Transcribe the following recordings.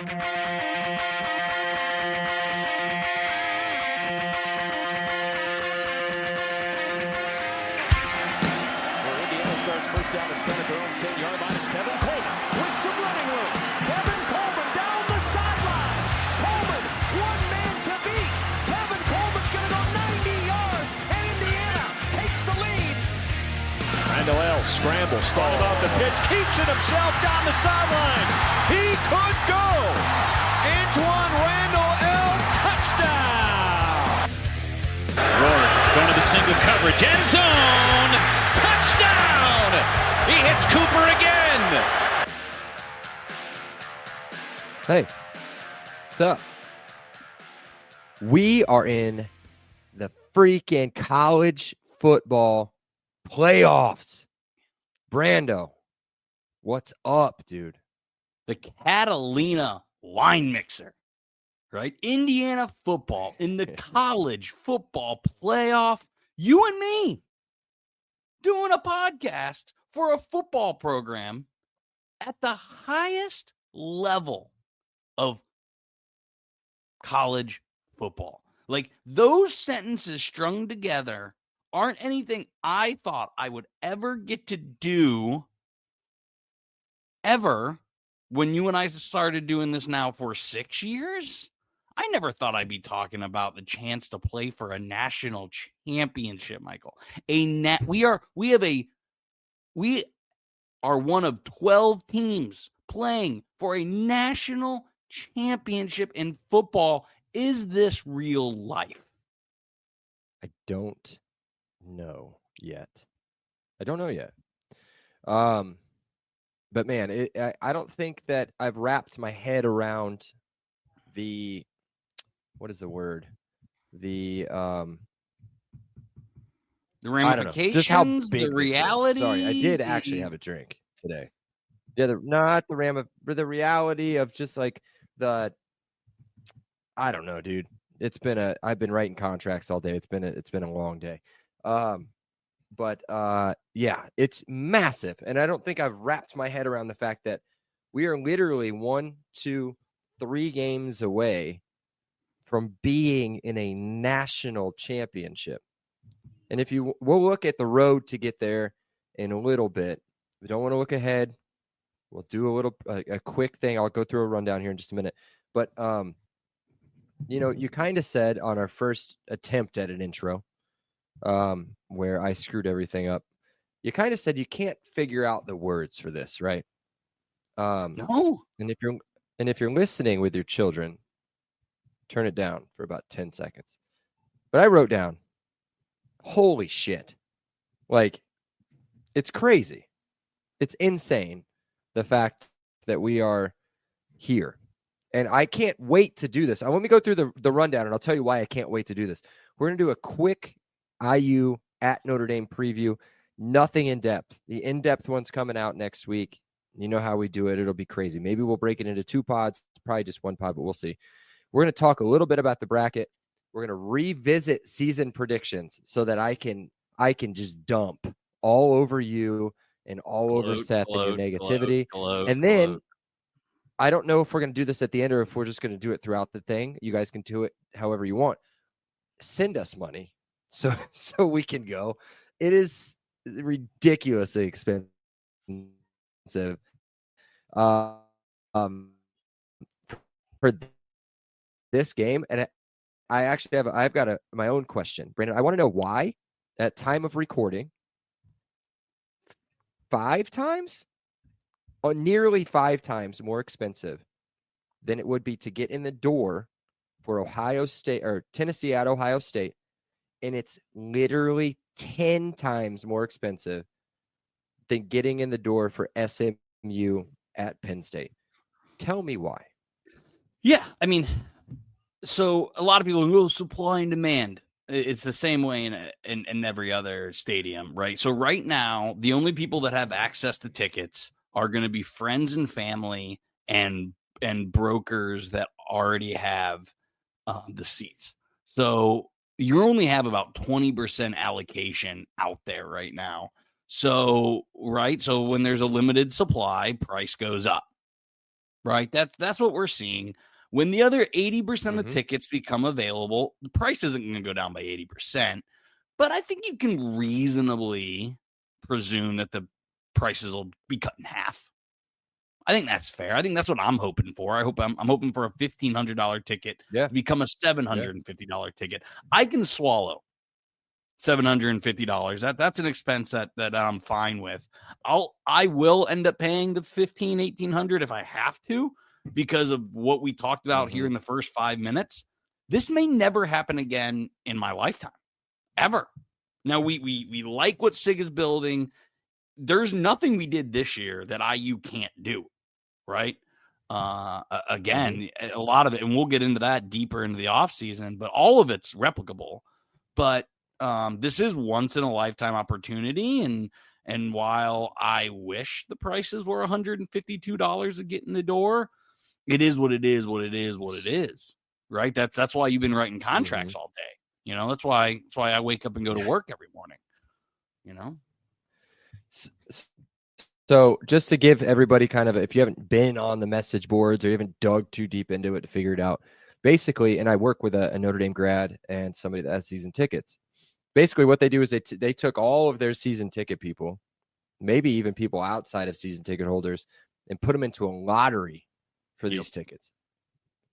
Starts first down and 10 at their own 10-yard line. And Tevin Coleman with some running room. Tevin Coleman down the sideline. Coleman, one man to beat. Tevin Coleman's going to go 90 yards, and Indiana takes the lead. Randall L. scrambles, started off the pitch, keeps it himself down the sidelines. He could go. Antoine Randall L. touchdown. Roy going to the single coverage, end zone. He hits Cooper again. Hey, what's up? We are in the freaking college football playoffs. Brando, what's up, dude? The Catalina wine mixer, right? Indiana football in the college football playoff. You and me doing a podcast for a football program at the highest level of college football. Like, those sentences strung together aren't anything I thought I would ever get to do ever when you and I started doing this now for 6 years. I never thought I'd be talking about the chance to play for a national championship, Michael. We are one of 12 teams playing for a national championship in football. Is this real life? I don't know yet. But man, I don't think that I've wrapped my head around the, what is the word? The ramifications, just how big the reality. Sorry, I did actually have a drink today. Yeah, the reality of just like I don't know, dude. I've been writing contracts all day. It's been a long day. But yeah, it's massive. And I don't think I've wrapped my head around the fact that we are literally 1, 2, 3 games away from being in a national championship. And we'll look at the road to get there in a little bit. We don't want to look ahead. We'll do a quick thing. I'll go through a rundown here in just a minute. But, you kind of said on our first attempt at an intro, where I screwed everything up, you kind of said you can't figure out the words for this, right? No. And if you're listening with your children, turn it down for about 10 seconds. But I wrote down, holy shit. Like, it's crazy. It's insane, the fact that we are here. And I can't wait to do this. Let me go through the rundown, and I'll tell you why I can't wait to do this. We're going to do a quick IU at Notre Dame preview. Nothing in depth. The in-depth one's coming out next week. You know how we do it. It'll be crazy. Maybe we'll break it into 2 pods. It's probably just 1 pod, but we'll see. We're going to talk a little bit about the bracket. We're going to revisit season predictions so that I can just dump all over you and all over Seth and your negativity. And then I don't know if we're going to do this at the end or if we're just going to do it throughout the thing. You guys can do it however you want. Send us money so we can go. It is ridiculously expensive. For this game, and I actually I've got my own question, Brandon. I want to know why at time of recording 5 times, or nearly 5 times more expensive than it would be to get in the door for Ohio State or Tennessee at Ohio State, and it's literally 10 times more expensive than getting in the door for SMU at Penn State. Tell me why. Yeah, I mean, so a lot of people go supply and demand. It's the same way in every other stadium, right? So right now, the only people that have access to tickets are going to be friends and family and brokers that already have the seats. So you only have about 20% allocation out there right now. So, right. So when there's a limited supply, price goes up. right? That's what we're seeing. When the other 80% of Mhm. tickets become available, the price isn't going to go down by 80%. But I think you can reasonably presume that the prices will be cut in half. I think that's fair. I think that's what I'm hoping for. I'm hoping for a $1,500 ticket Yeah. to become a $750 ticket. I can swallow $750. That's an expense that I'm fine with. I will end up paying the $1,800 if I have to, because of what we talked about here in the first 5 minutes. This may never happen again in my lifetime, ever. Now we like what SIG is building. There's nothing we did this year that IU can't do, right? Again, a lot of it, and we'll get into that deeper into the offseason, but all of it's replicable. But this is once in a lifetime opportunity, and while I wish the prices were $152 to get in the door, it is what it is, right? That's why you've been writing contracts all day. You know, that's why I wake up and go to work every morning. You know. So just to give everybody kind of, if you haven't been on the message boards or you haven't dug too deep into it to figure it out, basically, and I work with a Notre Dame grad and somebody that has season tickets. Basically, what they do is they took all of their season ticket people, maybe even people outside of season ticket holders, and put them into a lottery for these tickets.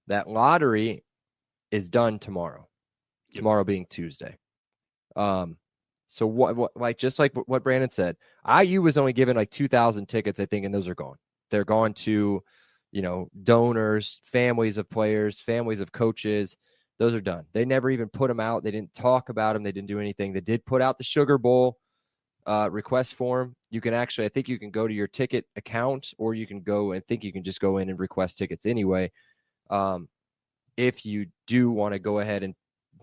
That lottery is done tomorrow. Tomorrow being Tuesday. So what like just like what Brandon said, IU was only given like 2,000 tickets, I think, and those are gone. They're gone to, donors, families of players, families of coaches. Those are done. They never even put them out. They didn't talk about them. They didn't do anything. They did put out the Sugar Bowl request form. You can actually, I think you can go to your ticket account, or you can go and think you can just go in and request tickets anyway. If you do want to go ahead and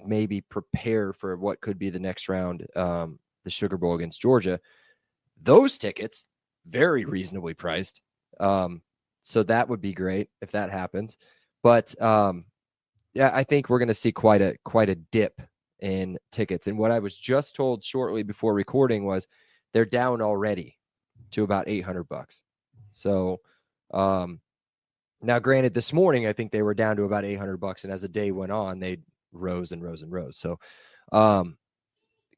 maybe prepare for what could be the next round, the Sugar Bowl against Georgia, those tickets very reasonably priced. So that would be great if that happens. But yeah, I think we're going to see quite a dip in tickets. And what I was just told shortly before recording was they're down already to about $800. So now, granted, this morning I think they were down to about $800, and as the day went on, they rose and rose and rose. So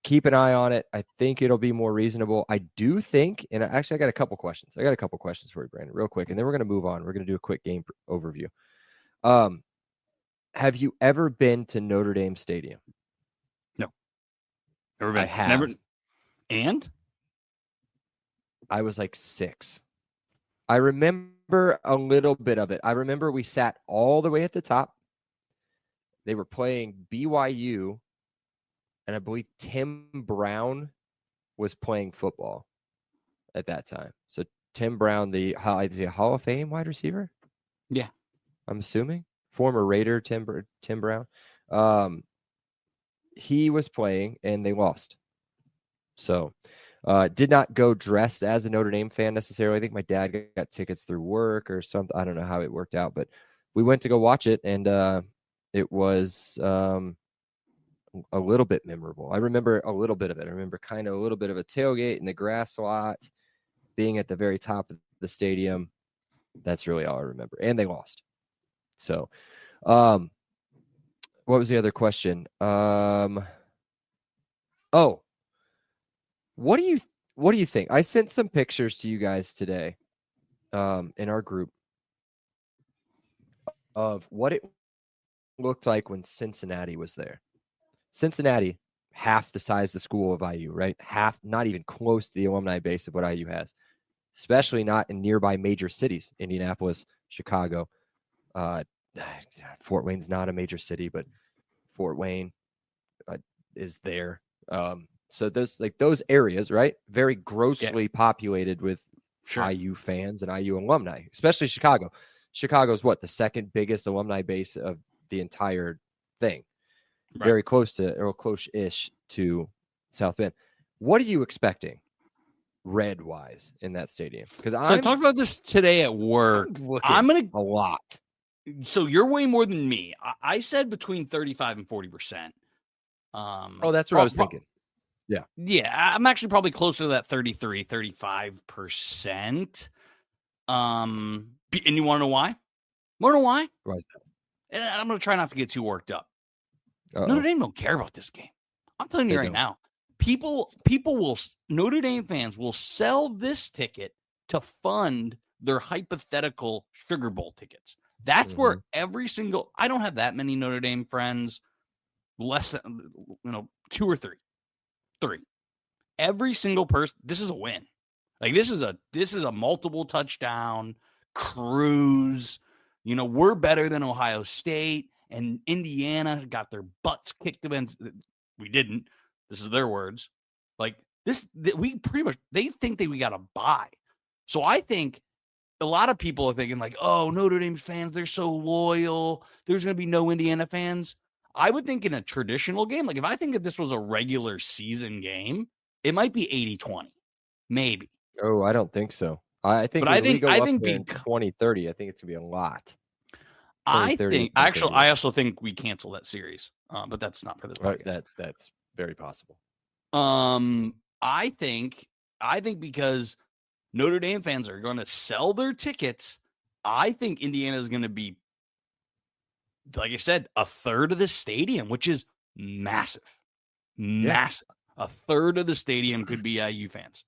keep an eye on it. I think it'll be more reasonable. I do think, and actually I got a couple questions. I got a couple questions for you, Brandon, real quick, and then we're going to move on. We're going to do a quick game overview. Have you ever been to Notre Dame Stadium? No. Never been. I have. Never. And? I was like 6. I remember a little bit of it. I remember we sat all the way at the top. They were playing BYU, and I believe Tim Brown was playing football at that time. So Tim Brown, the Hall of Fame wide receiver? Yeah. I'm assuming. Former Raider Tim Brown. He was playing, and they lost. So did not go dressed as a Notre Dame fan necessarily. I think my dad got tickets through work or something. I don't know how it worked out, but we went to go watch it, and it was a little bit memorable. I remember a little bit of it. I remember kind of a little bit of a tailgate in the grass lot, being at the very top of the stadium. That's really all I remember. And they lost. So, what was the other question? What do you think? I sent some pictures to you guys today, in our group, of what it looked like when Cincinnati was there. Cincinnati, half the size of the school of IU, right? Half, not even close to the alumni base of what IU has, especially not in nearby major cities, Indianapolis, Chicago. Fort Wayne's not a major city, but Fort Wayne is there. So there's like those areas, right? Very grossly populated with IU fans and IU alumni, especially Chicago. Chicago's what? The second biggest alumni base of the entire thing. Right. Very close to, or close-ish to South Bend. What are you expecting red-wise in that stadium? Because I talked about this today at work. I'm going to a lot. So you're way more than me. I said between 35 and 40%. That's what I was thinking. Yeah. Yeah, I'm actually probably closer to that 33, 35%. And you want to know why? Want to know why? Why is And I'm going to try not to get too worked up. Uh-oh. Notre Dame don't care about this game. I'm telling you They right don't. now. People will, Notre Dame fans will sell this ticket to fund their hypothetical Sugar Bowl tickets. That's where every single, I don't have that many Notre Dame friends, less than, 2 or 3. Every single person, this is a win. Like this is a multiple touchdown cruise. We're better than Ohio State, and Indiana got their butts kicked against. We didn't. This is their words. Like this, we pretty much, they think that we got to buy. So I think a lot of people are thinking like, oh, Notre Dame fans, they're so loyal. There's going to be no Indiana fans. I would think in a traditional game, like if I think if this was a regular season game, it might be 80-20, maybe. Oh, I don't think so. I think, but I think 2030, I think it's gonna be a lot. I also think we cancel that series, but that's not for this podcast. That's very possible. I think because Notre Dame fans are going to sell their tickets, I think Indiana is going to be, like I said, a third of the stadium, which is massive. Massive. A third of the stadium could be IU fans.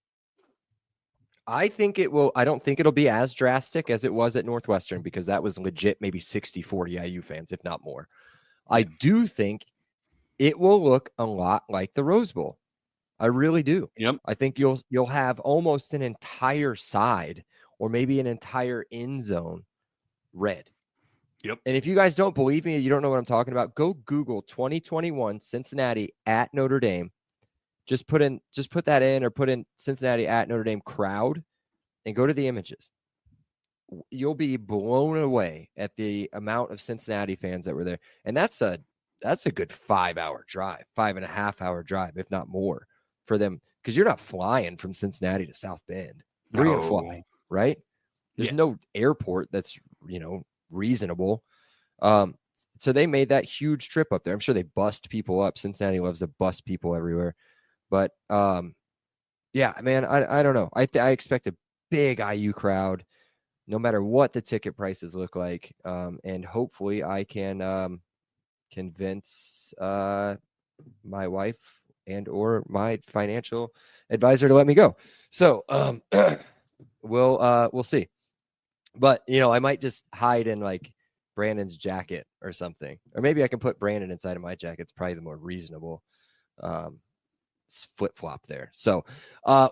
I think it will. I don't think it'll be as drastic as it was at Northwestern because that was legit maybe 60-40 IU fans, if not more. I do think it will look a lot like the Rose Bowl. I really do. Yep. I think you'll have almost an entire side or maybe an entire end zone red. Yep. And if you guys don't believe me, you don't know what I'm talking about, go Google 2021 Cincinnati at Notre Dame. Just put that in or put in Cincinnati at Notre Dame crowd and go to the images. You'll be blown away at the amount of Cincinnati fans that were there. And that's a good 5-hour drive, 5.5-hour drive, if not more for them. Because you're not flying from Cincinnati to South Bend. You're going to fly, right? There's no airport that's, reasonable. So they made that huge trip up there. I'm sure they bust people up. Cincinnati loves to bust people everywhere. But, yeah, man, I don't know. I expect a big IU crowd, no matter what the ticket prices look like. And hopefully I can convince my wife and or my financial advisor to let me go. So we'll see. But, I might just hide in like Brandon's jacket or something. Or maybe I can put Brandon inside of my jacket. It's probably the more reasonable flip-flop there. So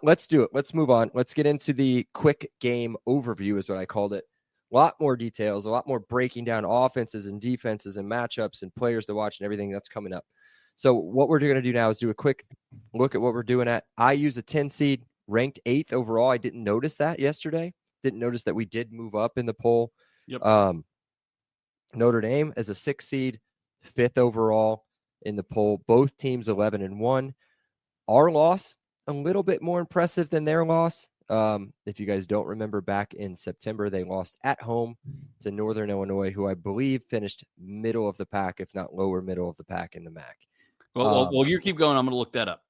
let's do it. Let's move on. Let's get into the quick game overview is what I called it. A lot more details, a lot more breaking down offenses and defenses and matchups and players to watch and everything that's coming up. So what we're going to do now is do a quick look at what we're doing at. I use a 10 seed, ranked 8th overall. I didn't notice that yesterday. Didn't notice that we did move up in the poll. Yep. Notre Dame as a 6 seed, 5th overall in the poll. Both teams 11-1. Our loss, a little bit more impressive than their loss. If you guys don't remember, back in September, they lost at home to Northern Illinois, who I believe finished middle of the pack, if not lower middle of the pack in the MAC. Well, you keep going. I'm going to look that up.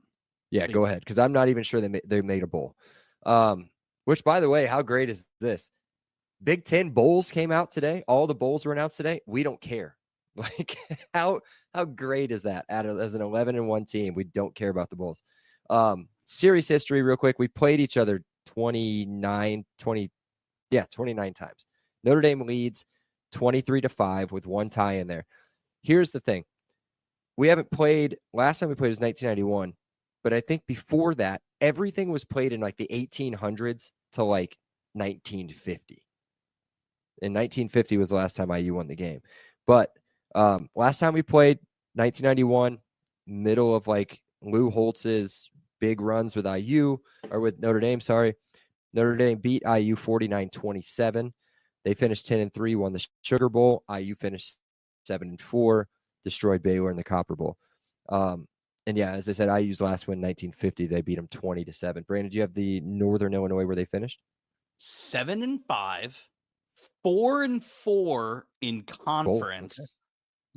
Yeah, go ahead, because I'm not even sure they made a bowl. Which, by the way, how great is this? Big Ten bowls came out today. All the bowls were announced today. We don't care. Like, how great is that? As an 11-1 team, we don't care about the bowls. Series history, real quick. We played each other 29 times. Notre Dame leads 23-5 with one tie in there. Here's the thing. We haven't played, last time we played was 1991, but I think before that, everything was played in like the 1800s to like 1950. And 1950 was the last time IU won the game. But last time we played, 1991, middle of like Lou Holtz's big runs with IU, or with Notre Dame, sorry. Notre Dame beat IU 49-27. They finished 10-3, won the Sugar Bowl. IU finished 7-4, destroyed Baylor in the Copper Bowl. And yeah, as I said, IU's last win, 1950, they beat them 20-7. Brandon, do you have the Northern Illinois where they finished? 7-5, 4-4 in conference,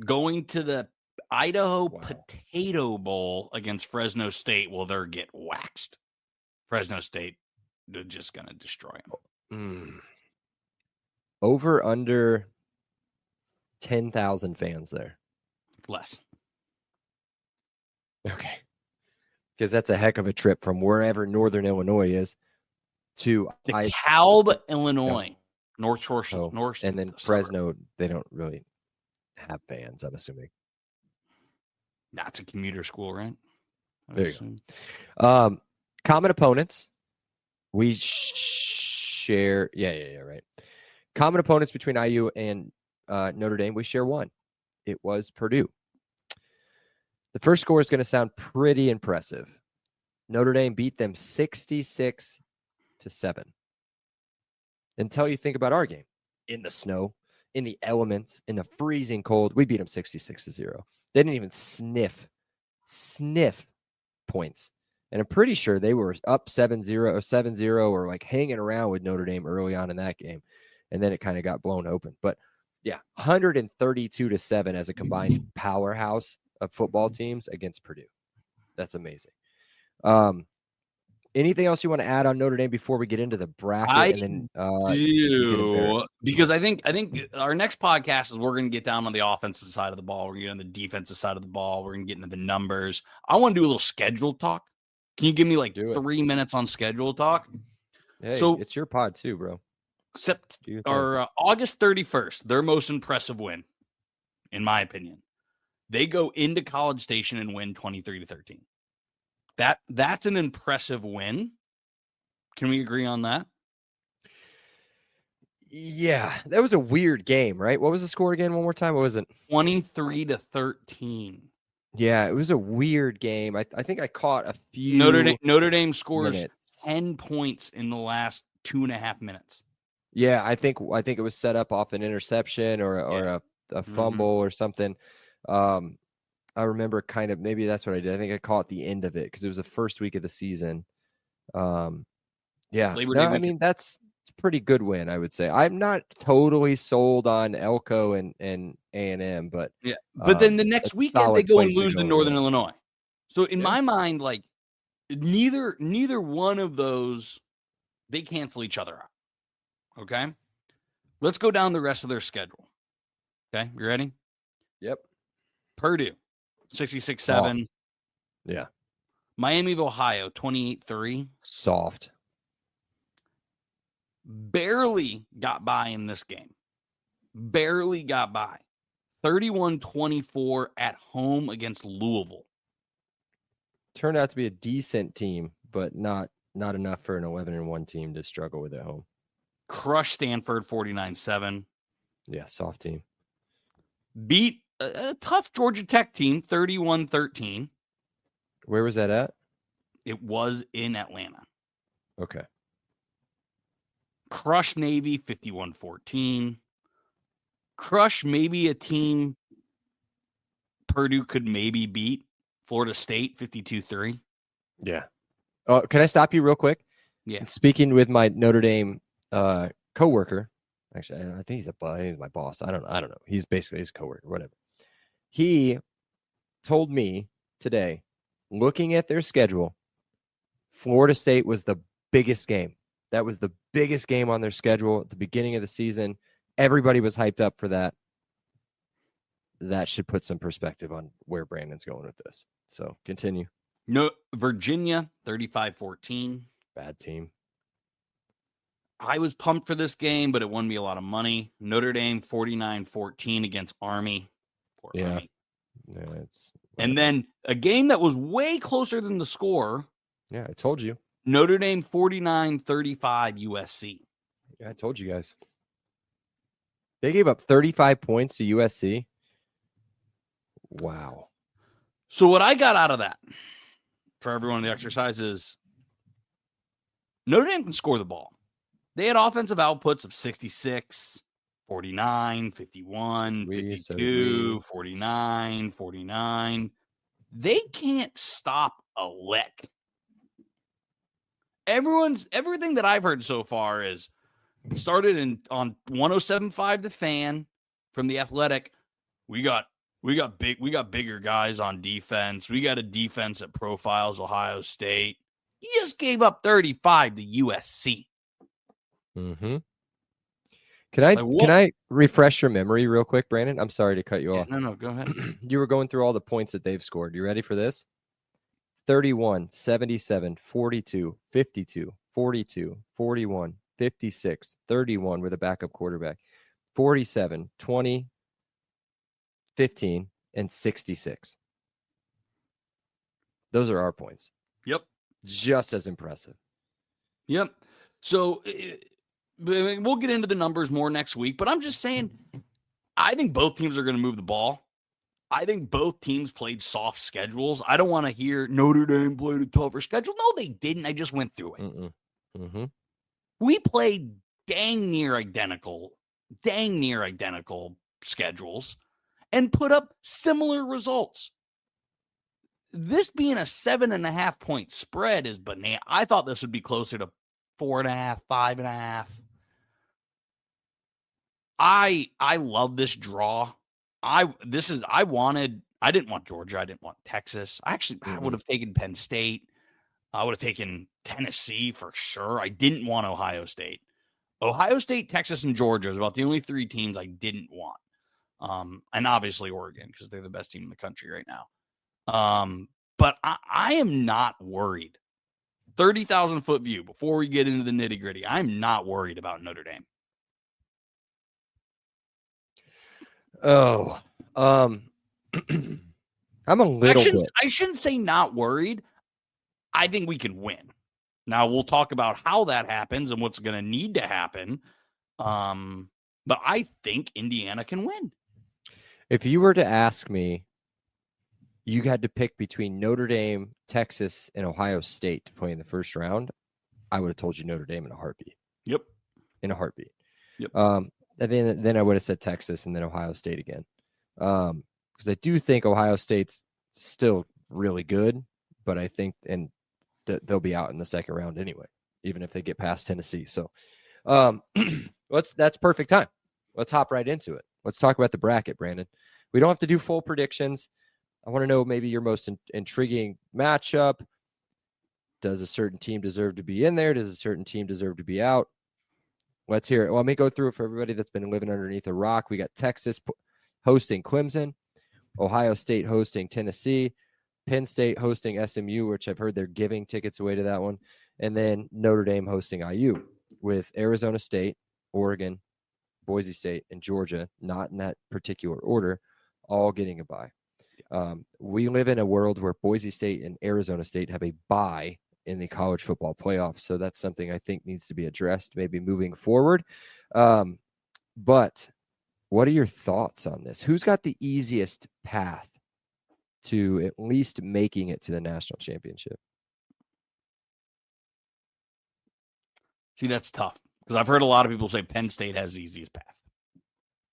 going to the Idaho Potato Bowl against Fresno State. Well, they're get waxed. Fresno State, they're just going to destroy them. Over under 10,000 fans there. Less. Okay. Because that's a heck of a trip from wherever Northern Illinois is to DeKalb, Illinois. North Shore. Oh, North, and then Fresno, they don't really have fans, I'm assuming. That's a commuter school, right? There you go. Common opponents. We share. Yeah, right. Common opponents between IU and Notre Dame. We share one. It was Purdue. The first score is going to sound pretty impressive. Notre Dame beat them 66-7. Until you think about our game. In the snow, in the elements, in the freezing cold, we beat them 66-0. They didn't even sniff points. And I'm pretty sure they were up 7-0 or 7-0 or like hanging around with Notre Dame early on in that game. And then it kind of got blown open. But yeah, 132-7 as a combined powerhouse of football teams against Purdue. That's amazing. Anything else you want to add on Notre Dame before we get into the bracket? Because I think our next podcast is we're going to get down on the offensive side of the ball. We're going to get on the defensive side of the ball. We're going to get into the numbers. I want to do a little schedule talk. Can you give me like 3 minutes on schedule talk? Hey, so it's your pod too, bro. August 31st, their most impressive win, in my opinion. They go into College Station and win 23-13. That's an impressive win. Can we agree on that? Yeah, that was a weird game, right? What was the score again? One more time. What was it? 23-13. Yeah, it was a weird game. I think I caught a few. Notre Dame scores minutes. 10 points in the last 2.5 minutes. Yeah, I think it was set up off an interception or a fumble or something. I remember kind of maybe that's what I did. I think I caught the end of it because it was the first week of the season. Yeah, I mean that's a pretty good win, I would say. I'm not totally sold on Elko and A&M, but yeah. But then the next weekend they go and lose to Northern Illinois. So in my mind, like neither one of those, they cancel each other out. Okay, let's go down the rest of their schedule. Okay, you ready? Yep. Purdue, 66-7. Yeah. Miami of Ohio, 28-3. Soft. Barely got by in this game. Barely got by. 31-24 at home against Louisville. Turned out to be a decent team, but not enough for an 11-1 team to struggle with at home. Crushed Stanford 49-7. Yeah, soft team. Beat a tough Georgia Tech team 31-13. Where was that at? It was in Atlanta. Okay. Crushed Navy 51-14. Crush maybe a team Purdue could maybe beat. Florida State 52-3. Yeah. Oh, can I stop you real quick? Yeah. Speaking with my Notre Dame coworker, actually, I think he's my boss. I don't know. He's basically his coworker, whatever. He told me today, looking at their schedule, Florida State was the biggest game. That was the biggest game on their schedule at the beginning of the season. Everybody was hyped up for that. That should put some perspective on where Brandon's going with this. So continue. No, Virginia 35-14. Bad team. I was pumped for this game, but it won me a lot of money. Notre Dame 49-14 against Army. Poor Army. Yeah, and then a game that was way closer than the score. Yeah, I told you. Notre Dame 49-35 USC. Yeah, I told you guys. They gave up 35 points to USC. Wow. So what I got out of that for everyone in the exercise is Notre Dame can score the ball. They had offensive outputs of 66, 49, 51, 52, 49, 49. They can't stop a lick. Everything that I've heard so far is started on 107.5 The Fan from The Athletic. We got bigger guys on defense. We got a defense that profiles Ohio State. You just gave up 35 to USC. Mm-hmm. Can I Like, what? can I refresh your memory real quick, Brandon? I'm sorry to cut you Yeah, off. no, go ahead. You were going through all the points that they've scored. You ready for this? 31, 77, 42, 52, 42, 41, 56, 31 with a backup quarterback, 47, 20, 15, and 66. Those are our points. Yep. Just as impressive. Yep. So we'll get into the numbers more next week, but I'm just saying, I think both teams are going to move the ball. I think both teams played soft schedules. I don't want to hear Notre Dame played a tougher schedule. No, they didn't. I just went through it. Mm-hmm. We played dang near identical schedules and put up similar results. This being a 7.5 point spread is banana. I thought this would be closer to 4.5, 5.5. I love this draw. I didn't want Georgia. I didn't want Texas. I would have taken Penn State. I would have taken Tennessee for sure. I didn't want Ohio State. Ohio State, Texas, and Georgia is about the only three teams I didn't want. And obviously Oregon, because they're the best team in the country right now. But I am not worried. 30,000 foot view before we get into the nitty gritty. I'm not worried about Notre Dame. Oh, I'm a little bit. I shouldn't say not worried. I think we can win. Now we'll talk about how that happens and what's going to need to happen. But I think Indiana can win. If you were to ask me, you had to pick between Notre Dame, Texas, and Ohio State to play in the first round, I would have told you Notre Dame in a heartbeat. Yep. In a heartbeat. Yep. And then I would have said Texas and then Ohio State again. Because I do think Ohio State's still really good, but I think they'll be out in the second round anyway, even if they get past Tennessee. So that's perfect time. Let's hop right into it. Let's talk about the bracket, Brandon. We don't have to do full predictions. I want to know maybe your most intriguing matchup. Does a certain team deserve to be in there? Does a certain team deserve to be out? Let's hear it. Well, let me go through it for everybody that's been living underneath a rock. We got Texas hosting Clemson, Ohio State hosting Tennessee, Penn State hosting SMU, which I've heard they're giving tickets away to that one, and then Notre Dame hosting IU, with Arizona State, Oregon, Boise State, and Georgia, not in that particular order, all getting a bye. We live in a world where Boise State and Arizona State have a bye in the college football playoffs. So that's something I think needs to be addressed maybe moving forward. But what are your thoughts on this? Who's got the easiest path to at least making it to the national championship? See, that's tough because I've heard a lot of people say Penn State has the easiest path.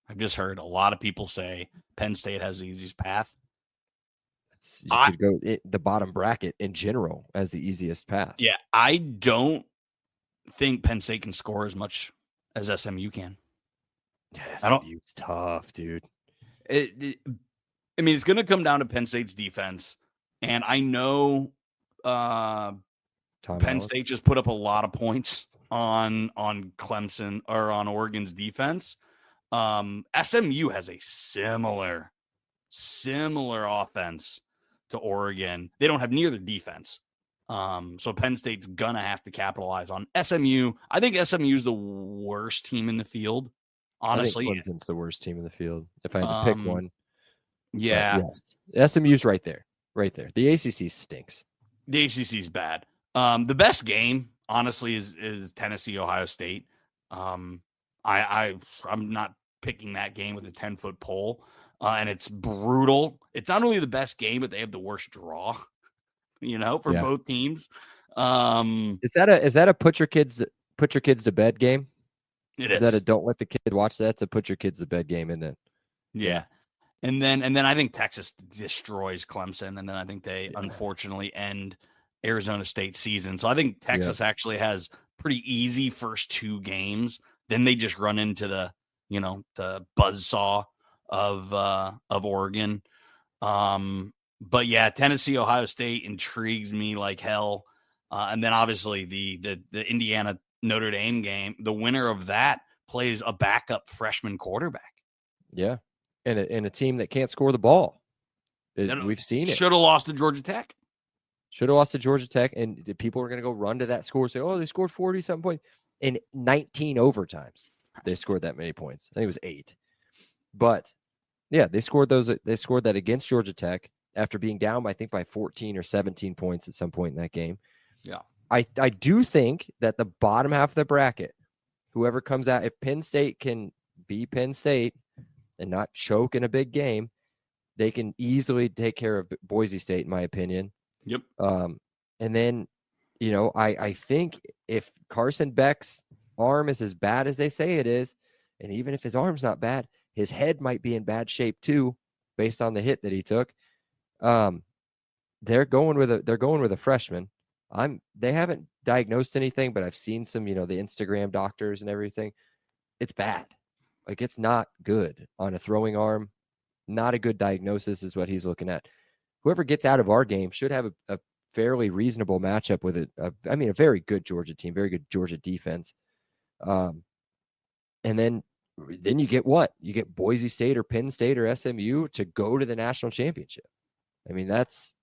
I've just heard a lot of people say Penn State has the easiest path. You could go the bottom bracket in general as the easiest path. Yeah, I don't think Penn State can score as much as SMU can. Yeah, SMU's tough, dude. I mean, it's going to come down to Penn State's defense, and I know Penn State just put up a lot of points on Clemson or on Oregon's defense. SMU has a similar offense to Oregon. They don't have near the defense. So Penn State's gonna have to capitalize on SMU. I think SMU is the worst team in the field. Honestly, I think Clemson's the worst team in the field. If I had to pick one, yeah, yes. SMU's right there. The ACC stinks. The ACC is bad. The best game, honestly, is Tennessee Ohio State. I'm not picking that game with a 10-foot pole. And it's brutal. It's not only the best game, but they have the worst draw, for both teams. Is that a put your kids to bed game? It is that a don't let the kid watch that? It's a put your kids to bed game, isn't it? Yeah. And then I think Texas destroys Clemson, and then I think they unfortunately end Arizona State season. So I think Texas actually has pretty easy first two games. Then they just run into the buzzsaw of Oregon. But yeah, Tennessee, Ohio State intrigues me like hell. And then obviously the Indiana Notre Dame game, the winner of that plays a backup freshman quarterback. Yeah. And a team that can't score the ball. We've seen it. Should have lost to Georgia Tech. Should have lost to Georgia Tech, and people are going to go run to that score and say, oh, they scored 40-something points. In 19 overtimes, they scored that many points. I think it was 8. But, yeah, they scored that against Georgia Tech after being down, I think, by 14 or 17 points at some point in that game. Yeah. I do think that the bottom half of the bracket, whoever comes out, if Penn State can be Penn State and not choke in a big game, they can easily take care of Boise State, in my opinion. Yep. And then, I think if Carson Beck's arm is as bad as they say it is, and even if his arm's not bad, his head might be in bad shape too, based on the hit that he took. They're going with a freshman. They haven't diagnosed anything, but I've seen some, the Instagram doctors and everything. It's bad. Like, it's not good on a throwing arm. Not a good diagnosis is what he's looking at. Whoever gets out of our game should have a fairly reasonable matchup with a very good Georgia team, very good Georgia defense. And then you get what? You get Boise State or Penn State or SMU to go to the national championship. I mean, that's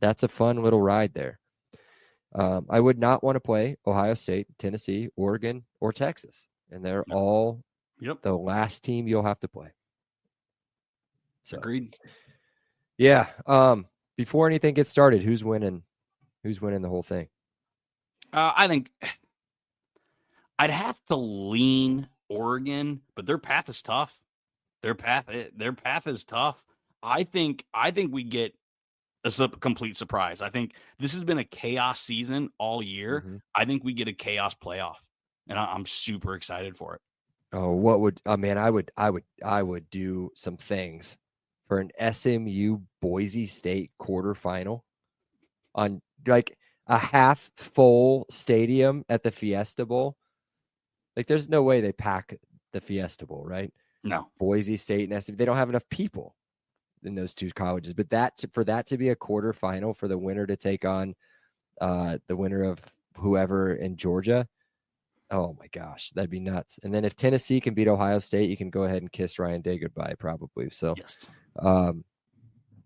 a fun little ride there. I would not want to play Ohio State, Tennessee, Oregon, or Texas. And they're all the last team you'll have to play. So, agreed. Yeah. Before anything gets started, who's winning the whole thing? I think I'd have to lean Oregon, but their path is tough. Their path is tough. I think we get a complete surprise. I think this has been a chaos season all year. Mm-hmm. I think we get a chaos playoff, and I'm super excited for it. Oh, I would do some things for an SMU Boise State quarterfinal on like a half full stadium at the Fiesta Bowl. Like, there's no way they pack the Fiesta Bowl, right? No. Boise State and SMU, they don't have enough people in those two colleges. But for that to be a quarterfinal, for the winner to take on the winner of whoever in Georgia, oh my gosh, that'd be nuts. And then if Tennessee can beat Ohio State, you can go ahead and kiss Ryan Day goodbye, probably. So, yes.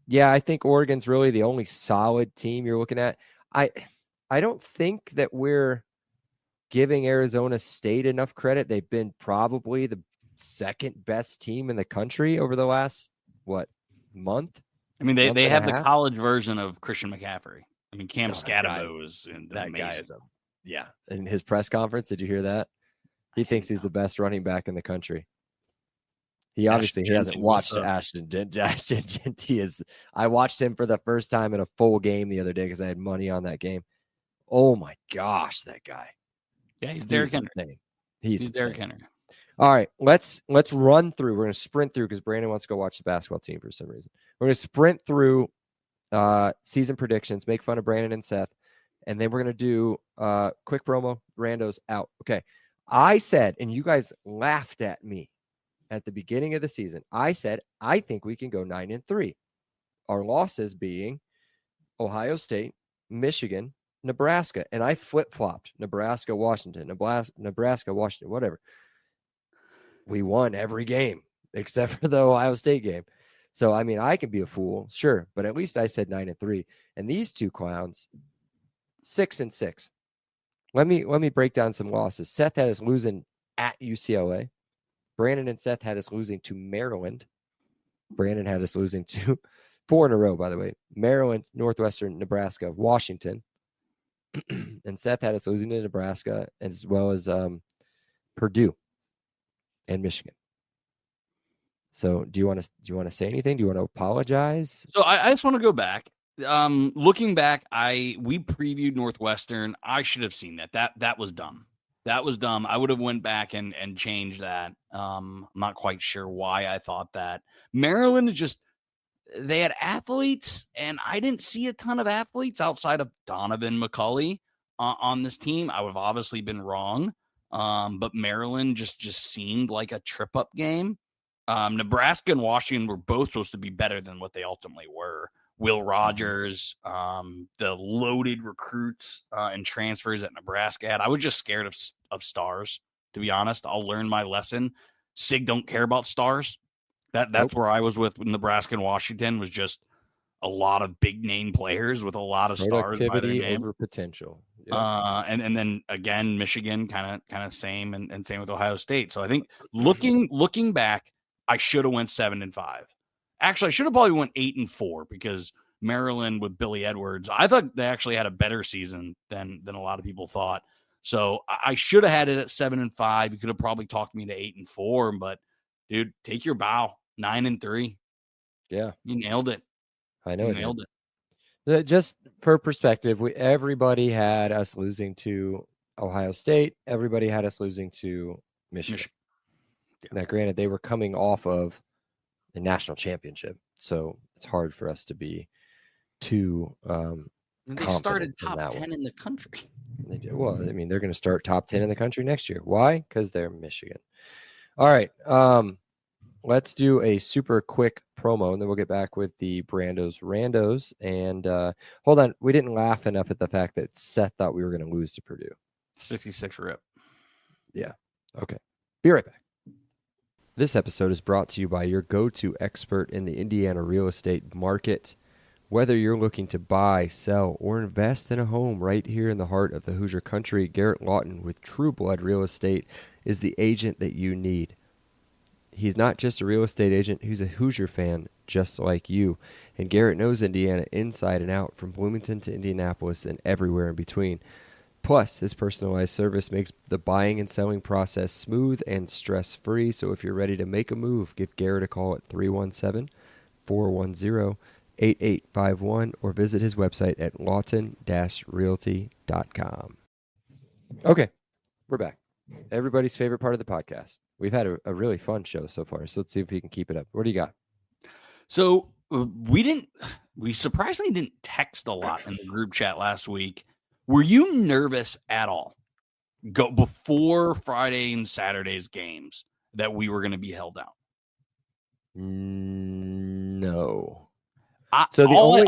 Yeah, I think Oregon's really the only solid team you're looking at. I don't think that we're giving Arizona State enough credit. They've been probably the second best team in the country over the last, month? I mean, they have the college version of Christian McCaffrey. I mean, Cam Scatabo is amazing. Guy is yeah. In his press conference, did you hear that? He thinks he's the best running back in the country. He obviously hasn't watched Ashton Genty. I watched him for the first time in a full game the other day because I had money on that game. Oh my gosh, that guy. Yeah, he's Derrick Henry. He's Derrick Henry. All right, let's run through. We're going to sprint through because Brandon wants to go watch the basketball team for some reason. We're going to sprint through season predictions, make fun of Brandon and Seth, and then we're going to do quick promo, randos out. Okay, I said, and you guys laughed at me at the beginning of the season. I said, I think we can go 9-3. Our losses being Ohio State, Michigan, Nebraska. And I flip-flopped Nebraska, Washington, Nebraska, Washington, whatever. We won every game except for the Ohio State game. So, I mean, I can be a fool, sure. But at least I said 9-3. And these two clowns, 6-6. Let me break down some losses. Seth had us losing at UCLA. Brandon and Seth had us losing to Maryland. Brandon had us losing to 4 in a row, by the way. Maryland, Northwestern, Nebraska, Washington. And Seth had us losing to Nebraska as well as Purdue and Michigan. So do you want to say anything? Do you want to apologize? So I just want to go back. Looking back, we previewed Northwestern. I should have seen that. That was dumb. That was dumb. I would have went back and changed that. I'm not quite sure why I thought that. Maryland they had athletes, and I didn't see a ton of athletes outside of Donovan McCulley on this team. I would have obviously been wrong. But Maryland just seemed like a trip-up game. Nebraska and Washington were both supposed to be better than what they ultimately were. Will Rogers, the loaded recruits and transfers that Nebraska had. I was just scared of stars. to be honest. I'll learn my lesson. SIG don't care about stars. That's where I was with Nebraska and Washington, was just a lot of big name players with a lot of stars by their name. Over potential. Yep. And then again, Michigan kind of same, and same with Ohio State. So I think looking back, I should have went 7-5. Actually, I should have probably went 8-4, because Maryland with Billy Edwards, I thought they actually had a better season than a lot of people thought. So I should have had it at 7-5. You could have probably talked me to 8-4, but dude, take your bow. 9-3. Yeah, you nailed it. I know you it nailed did. it. Just for perspective, everybody had us losing to Ohio State. Everybody had us losing to Michigan. Yeah. Now, granted, they were coming off of the national championship, so it's hard for us to be too. They started top 10 in the country. They did. Well, I mean, they're going to start top 10 in the country next year. Why? Because they're Michigan. All right. Let's do a super quick promo, and then we'll get back with the randos. And hold on, we didn't laugh enough at the fact that Seth thought we were going to lose to Purdue. 66 rip. Yeah. Okay. Be right back. This episode is brought to you by your go-to expert in the Indiana real estate market. Whether you're looking to buy, sell, or invest in a home right here in the heart of the Hoosier country, Garrett Lawton with True Blood Real Estate is the agent that you need. He's not just a real estate agent, he's a Hoosier fan just like you. And Garrett knows Indiana inside and out, from Bloomington to Indianapolis and everywhere in between. Plus, his personalized service makes the buying and selling process smooth and stress-free. So if you're ready to make a move, give Garrett a call at 317-410-8851 or visit his website at lawton-realty.com. Okay, we're back. Everybody's favorite part of the podcast. We've had a really fun show so far, so let's see if we can keep it up. What do you got? So we surprisingly didn't text a lot in the group chat last week. Were you nervous at all before Friday and Saturday's games that we were going to be held out? No. So the only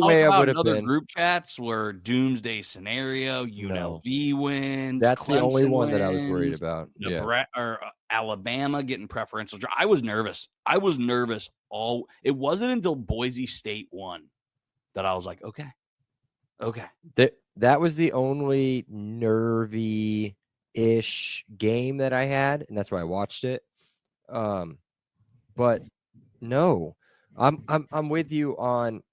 way I would have been group chats were doomsday scenario, UNLV wins. That's Clemson the only one wins, that I was worried about. Or Alabama getting preferential. I was nervous. It wasn't until Boise State won that I was like, okay. That was the only nervy-ish game that I had, and that's why I watched it. But no. I'm with you on.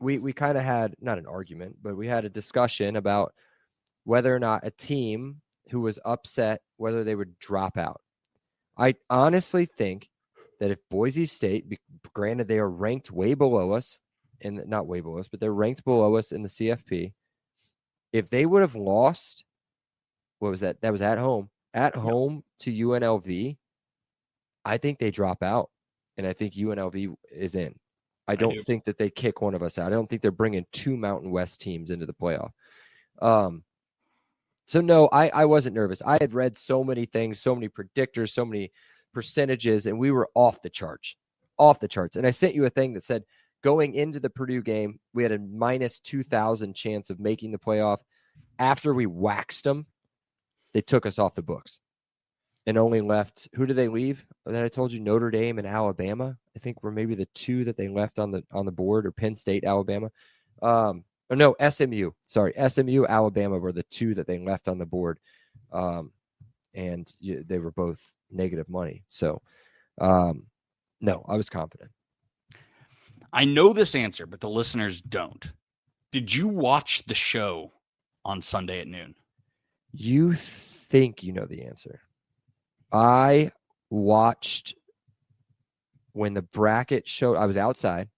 We kind of had not an argument, but we had a discussion about whether or not a team who was upset, whether they would drop out. I honestly think that if Boise State, granted they are ranked way below us, and not way below us, but they're ranked below us in the CFP. If they would have lost, what was that? That was at home to UNLV. I think they drop out. And I think UNLV is in. I don't think that they kick one of us out. I don't think they're bringing two Mountain West teams into the playoff. So, no, I wasn't nervous. I had read so many things, so many predictors, so many percentages, and we were off the charts. And I sent you a thing that said going into the Purdue game, we had a minus 2,000 chance of making the playoff. After we waxed them, they took us off the books. And only left, who did they leave? That I told you, Notre Dame and Alabama, I think were maybe the two that they left on the board, or Penn State, Alabama. No, SMU. Sorry, SMU, Alabama were the two that they left on the board. And they were both negative money. So, no, I was confident. I know this answer, but the listeners don't. Did you watch the show on Sunday at noon? You think you know the answer. I watched when the bracket showed. I was outside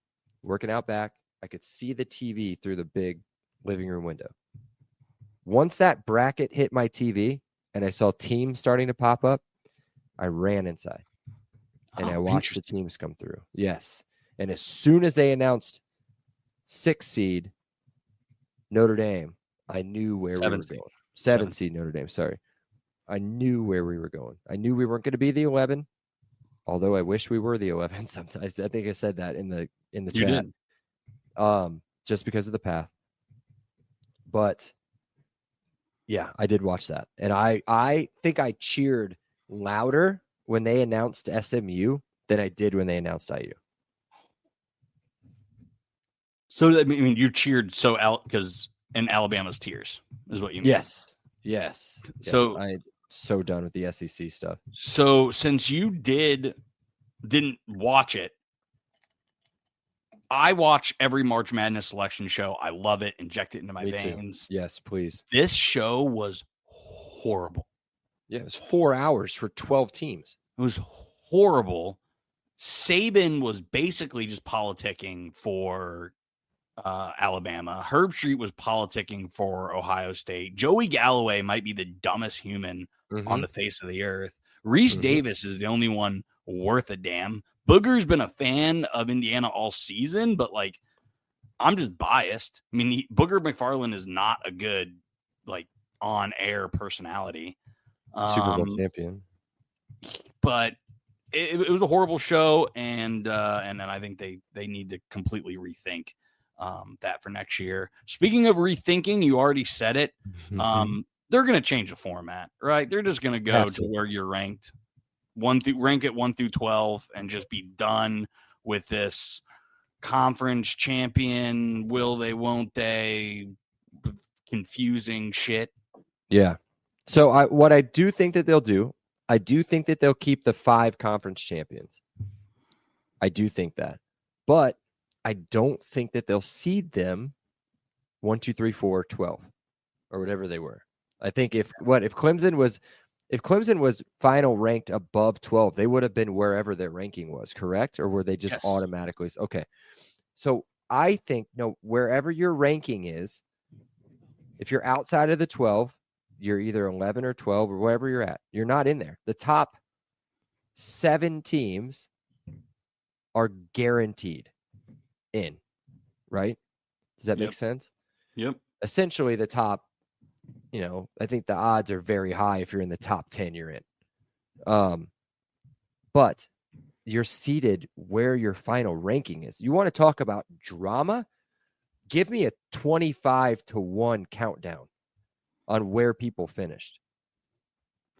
working out back. I could see the TV through the big living room window. Once that bracket hit my TV and I saw teams starting to pop up, I ran inside and I watched the teams come through. Yes. And as soon as they announced 6 seed Notre Dame, I knew where we were going. 7 seed Notre Dame. Sorry. I knew where we were going. I knew we weren't going to be the 11, although I wish we were the 11 sometimes. I think I said that in the chat. Did. Just because of the path. But Yeah, I did watch that. And I think I cheered louder when they announced SMU than I did when they announced IU. So I mean, you cheered because in Alabama's tears is what you mean. Yes. So I'm so done with the SEC stuff. So since you didn't watch it, I watch every March Madness selection show. I love it. Inject it into my Me too. veins. Yes, please. This show was horrible. Yeah, it was 4 hours for 12 teams. It was horrible. Saban was basically just politicking for Alabama. Herb Street was politicking for Ohio State. Joey Galloway might be the dumbest human on the face of the earth. Reese Davis is the only one worth a damn. Booger's been a fan of Indiana all season, but like, I'm just biased. I mean, Booger McFarland is not a good like on-air personality. Super Bowl champion. But it was a horrible show, and then I think they need to completely rethink that for next year. Speaking of rethinking, you already said it. They're going to change the format, right? They're just going to go to where you're ranked rank it 1 through 12 and just be done with this conference champion. Will they, won't they? Confusing shit. Yeah. So what I do think that they'll do, I do think that they'll keep the 5 conference champions. I do think that. But I don't think that they'll seed them 1, 2, 3, 4, 12 or whatever they were. I think if Clemson was final ranked above 12, they would have been wherever their ranking was, correct? Or were they just automatically? Okay. So I think, no, wherever your ranking is, if you're outside of the 12, you're either 11 or 12 or wherever you're at. You're not in there. The top 7 teams are guaranteed in, right? Does that make sense? Yep. Essentially, the top, I think the odds are very high if you're in the top 10 you're in. But you're seated where your final ranking is. You want to talk about drama? Give me a 25-1 countdown on where people finished.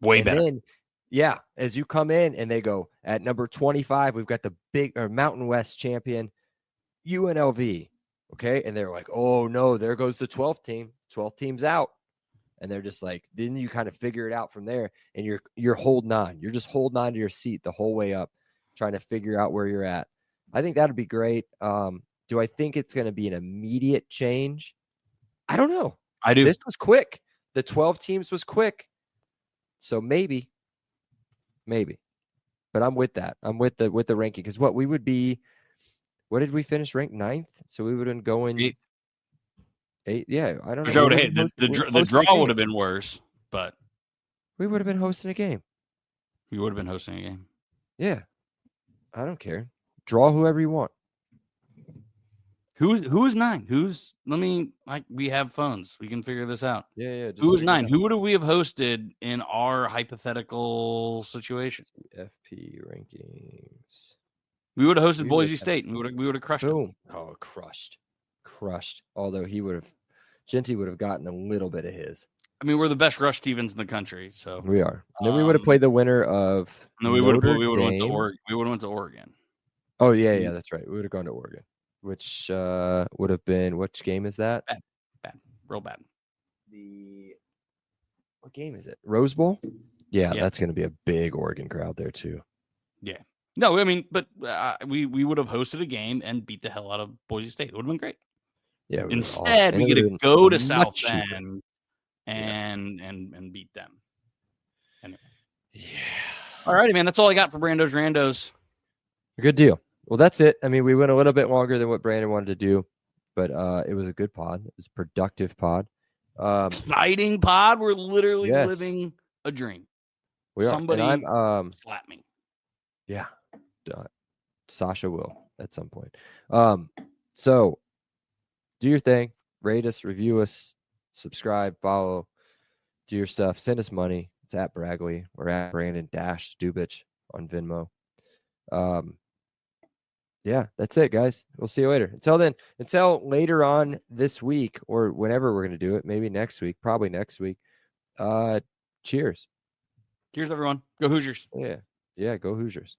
Way better. Then, yeah, as you come in and they go at number 25, we've got the Mountain West champion, UNLV. Okay. And they're like, oh no, there goes the 12th team. 12th team's out. And they're just like, then you kind of figure it out from there. And you're holding on. You're just holding on to your seat the whole way up, trying to figure out where you're at. I think that'd be great. Do I think it's going to be an immediate change? I don't know. I do. This was quick. The 12 teams was quick. So maybe. But I'm with that. I'm with the ranking. Because what did we finish ranked 9th? So we would have been going 8. Yeah, I don't know. The draw would have been worse, but we would have been hosting a game. We would have been hosting a game. Yeah. I don't care. Draw whoever you want. Who is 9? We have phones. We can figure this out. Yeah. Who is 9? Who would we have hosted in our hypothetical situation? CFP rankings. We would have hosted Boise State, and we would have crushed them. Oh, crushed. Although Genty would have gotten a little bit of his. I mean, we're the best rush Stevens in the country, so we are. And then we would have played the winner of. No, we would have went to Oregon. Oh yeah, that's right. We would have gone to Oregon, which would have been, which game is that? Bad, real bad. What game is it? Rose Bowl? Yeah, that's going to be a big Oregon crowd there too. Yeah. No, I mean, but we would have hosted a game and beat the hell out of Boise State. It would have been great. Yeah. Instead, we get to go to South Bend and beat them. Anyway. Yeah. All righty, man. That's all I got for Brando's Randos. Good deal. Well, that's it. I mean, we went a little bit longer than what Brandon wanted to do, but it was a good pod. It was a productive pod. Exciting pod. We're literally living a dream. We are. Somebody slap me. Yeah. Sasha will at some point. So do your thing. Rate us, review us, subscribe, follow, do your stuff. Send us money. It's at Bragley. We're at Brandon-Stubich on Venmo. Yeah, that's it, guys. We'll see you later. Until later on this week or whenever we're going to do it, maybe next week, probably next week, Cheers. Cheers, everyone. Go Hoosiers. Yeah. Go Hoosiers.